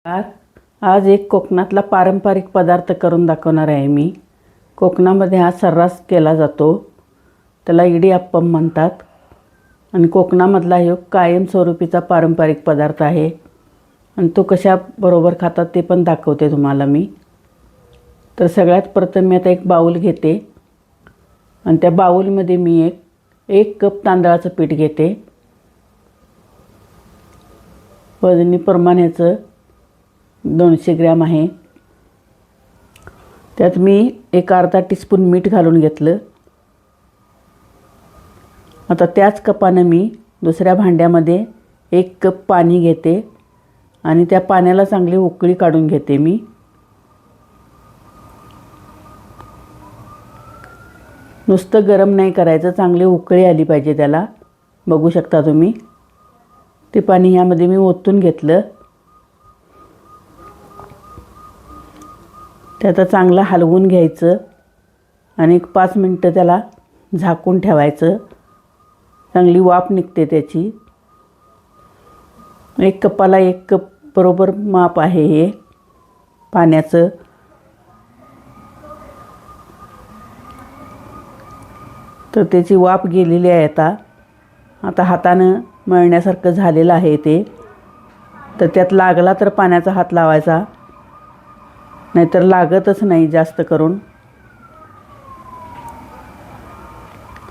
आज एक कोकणातला पारंपरिक पदार्थ करून दाखवणार आहे मी. कोकणामध्ये हा सर्रास केला जातो. त्याला इडियाप्पम म्हणतात आणि कोकणामधला हा कायमस्वरूपीचा पारंपरिक पदार्थ आहे आणि तो कशाबरोबर खातात ते पण दाखवते तुम्हाला मी. तर सगळ्यात प्रथम मी आता एक बाऊल घेते आणि त्या बाऊलमध्ये मी एक कप तांदळाचं पीठ घेते. वजनी प्रमाणाचं 200 ग्रॅम आहे. त्यात मी एक अर्धा टीस्पून मीठ घालून घेतलं. आता त्याच कपानं मी दुसऱ्या भांड्यामध्ये 1 कप पाणी घेते आणि त्या पाण्याला चांगली उकळी काढून घेते मी. नुसतं गरम नाही करायचं, चांगली उकळी आली पाहिजे त्याला. बघू शकता तुम्ही. ते पाणी ह्यामध्ये मी ओतून घेतलं. ते आता चांगलं हलवून घ्यायचं आणि 5 मिनटं त्याला झाकून ठेवायचं. चांगली वाफ निघते त्याची. 1 कपाला 1 कप बरोबर माप आहे हे पाण्याचं. तर त्याची वाफ गेलेली आहे. आता हातानं मळण्यासारखं झालेलं आहे ते. तर त्यात लागला तर पाण्याचा हात लावायचा, नाहीतर लागतच नाही जास्त करून.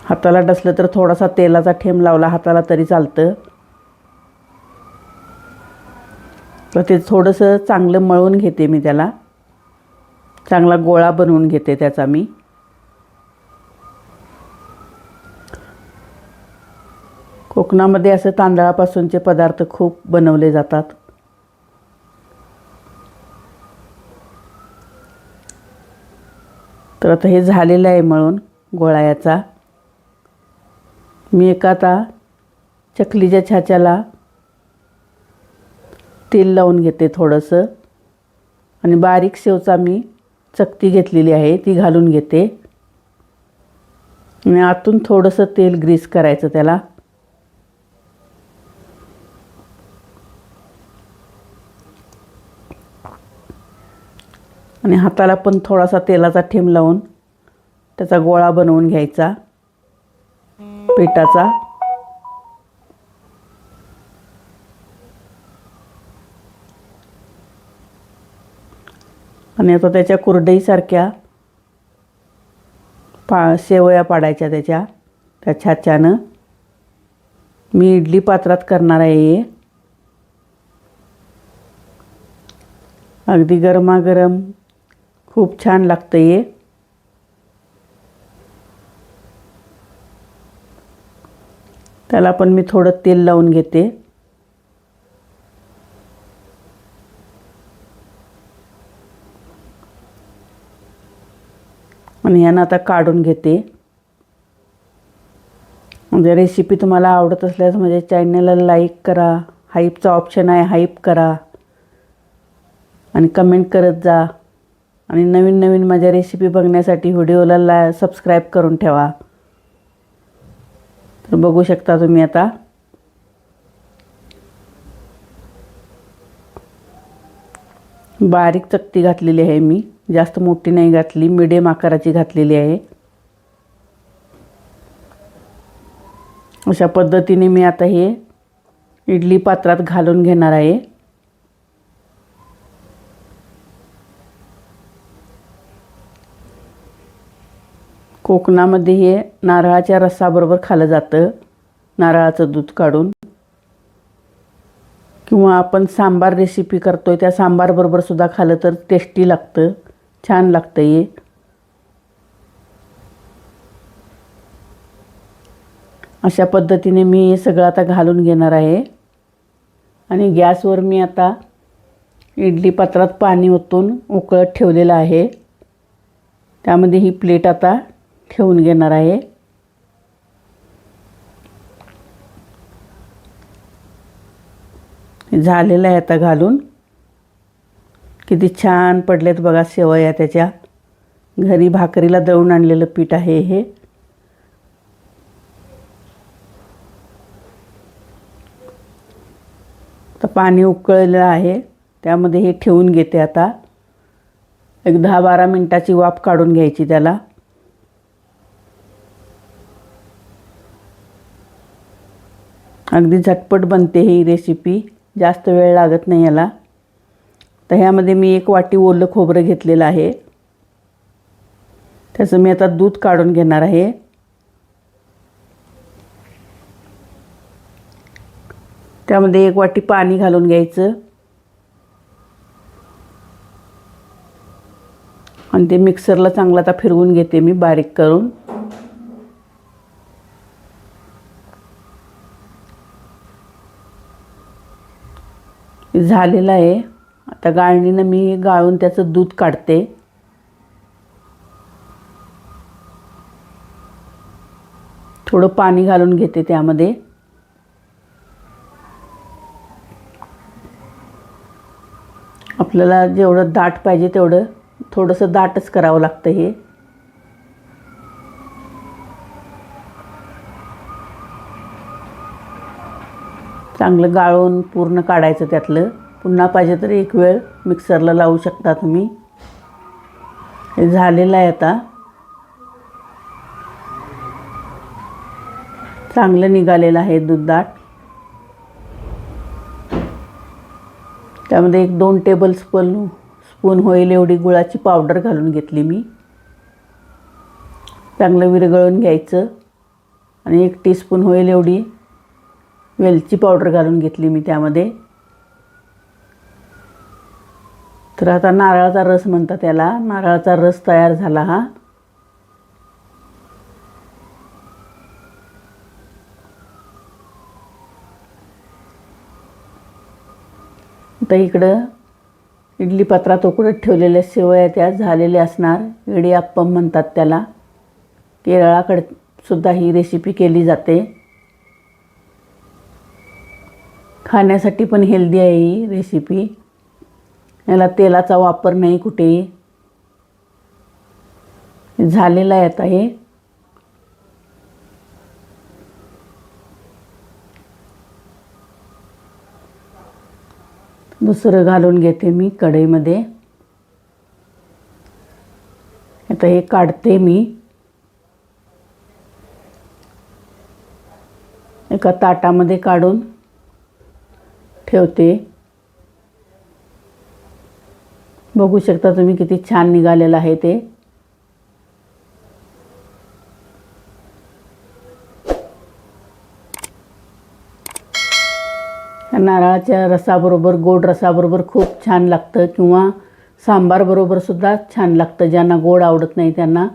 हाताला डसलं तर थोडासा तेलाचा थेंब लावला हाताला तरी चालतं. तर ते थोडंसं चांगलं मळून घेते मी त्याला. चांगला गोळा बनवून घेते त्याचा मी. कोकणामध्ये असं तांदळापासूनचे पदार्थ खूप बनवले जातात. तर आता हे झालेलं आहे मळून गोळा याचा. मी आता चकलीच्या छाच्याला तेल लावून घेते थोडंसं आणि बारीक शेवचा मी चकती घेतलेली आहे ती घालून घेते आणि आतून थोडंसं तेल ग्रीस करायचं त्याला. आणि हाताला पण थोडासा तेलाचा थेंब लावून त्याचा गोळा बनवून घ्यायचा पिठाचा. आणि आता त्याच्या कुरडईसारख्या शेवया पाडायच्या त्या छाच्यानं. मी इडली पात्रात करणार आहे हे. अगदी गरमागरम खूप छान लागतं हे. त्याला पण मी थोडं तेल लावून घेते. आणि यानं आता काढून घेते. म्हणजे रेसिपी तुम्हाला आवडत असल्यास माझ्या चॅनलला लाईक करा. हाईपचा ऑप्शन आहे, हाईप करा आणि कमेंट करत जा. आणि नवीन नवीन माझ्या रेसिपी बघण्यासाठी व्हिडिओला सबस्क्राईब करून ठेवा. तर बघू शकता तुम्ही आता. बारीक चकती घातलेली आहे मी, जास्त मोठी नाही घातली, मीडियम आकाराची घातलेली आहे. अशा पद्धतीने मी आता हे इडली पात्रात घालून घेणार आहे. कोकणामध्ये हे नारळाच्या रसाबरोबर खाल्लं जातं, नारळाचं दूध काढून. किंवा आपण सांबार रेसिपी करतोय त्या सांबारबरोबर सुद्धा खाल्लं तर टेस्टी लागतं, छान लागतं हे. अशा पद्धतीने मी हे सगळं आता घालून घेणार आहे. आणि गॅसवर मी आता इडली पात्रात पाणी ओतून उकळत ठेवलेलं आहे. त्यामध्ये ही प्लेट आता ठेवून घेणार आहे. झालेलं आहे आता घालून. किती छान पडलेत बघा शेवया त्याच्या. घरी भाकरीला दळून आणलेलं पीठ आहे हे. तर पाणी उकळलेलं आहे. त्यामध्ये हे ठेवून घेते. आता एक 10-12 मिनटाची वाफ काढून घ्यायची त्याला. अगदी झटपट बनते ही रेसिपी, जास्त वेळ लागत नाही याला. तर ह्यामध्ये मी 1 वाटी ओलं खोबरं घेतलेलं आहे. त्याचं मी आता दूध काढून घेणार आहे. त्यामध्ये 1 वाटी पाणी घालून घ्यायचं आणि ते मिक्सरला चांगलं आता फिरवून घेते मी बारीक करून. झालेलं आहे. आता गाळणीनं मी गाळून त्याचं दूध काढते. थोडं पाणी घालून घेते त्यामध्ये. आपल्याला जेवढं दाट पाहिजे तेवढं थोडंसं दाटच करावं लागतं हे. चांगलं गाळून पूर्ण काढायचं त्यातलं. पुन्हा पाहिजे तर एक वेळ मिक्सरला लावू शकता तुम्ही. हे झालेलं आहे आता. चांगलं निघालेलं आहे दूध दाट. त्यामध्ये 1-2 टेबलस्पून होईल एवढी गुळाची पावडर घालून घेतली मी. चांगलं विरघळून घ्यायचं आणि 1 टीस्पून होईल एवढी वेलची पावडर घालून घेतली मी त्यामध्ये. तर आता नारळाचा रस म्हणतात त्याला. नारळाचा रस तयार झाला हा. आता इकडं इडली पात्रात उकडत ठेवलेल्या शेवया त्या झालेल्या असणार. इडियाप्पम म्हणतात त्याला. केरळाकडे सुद्धा ही रेसिपी केली जाते. खाण्यासाठी पण हेल्दी आहे ही रेसिपी. याला तेलाचा वापर नाही कुठेही. झालेलं आहे आता हे. दुसरं घालून घेते मी कढईमध्ये. आता हे काढते मी. एका ताटामध्ये काढून ठेवते. बघू शकता तुम्ही किती छान निघालेलं आहे ते. नारळाच्या रसाबरोबर, गोड रसाबरोबर खूप छान लागतं. किंवा सांबार बरोबर सुद्धा छान लागतं. ज्यांना गोड आवडत नाही त्यांना.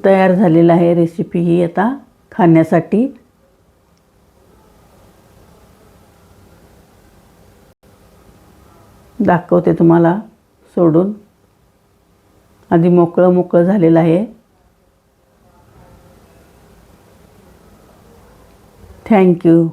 तयार झालेलं आहे रेसिपी ही आता खाण्यासाठी. दाखवते तुम्हाला सोडून. आधी मोकळं झालेलं आहे. थँक्यू.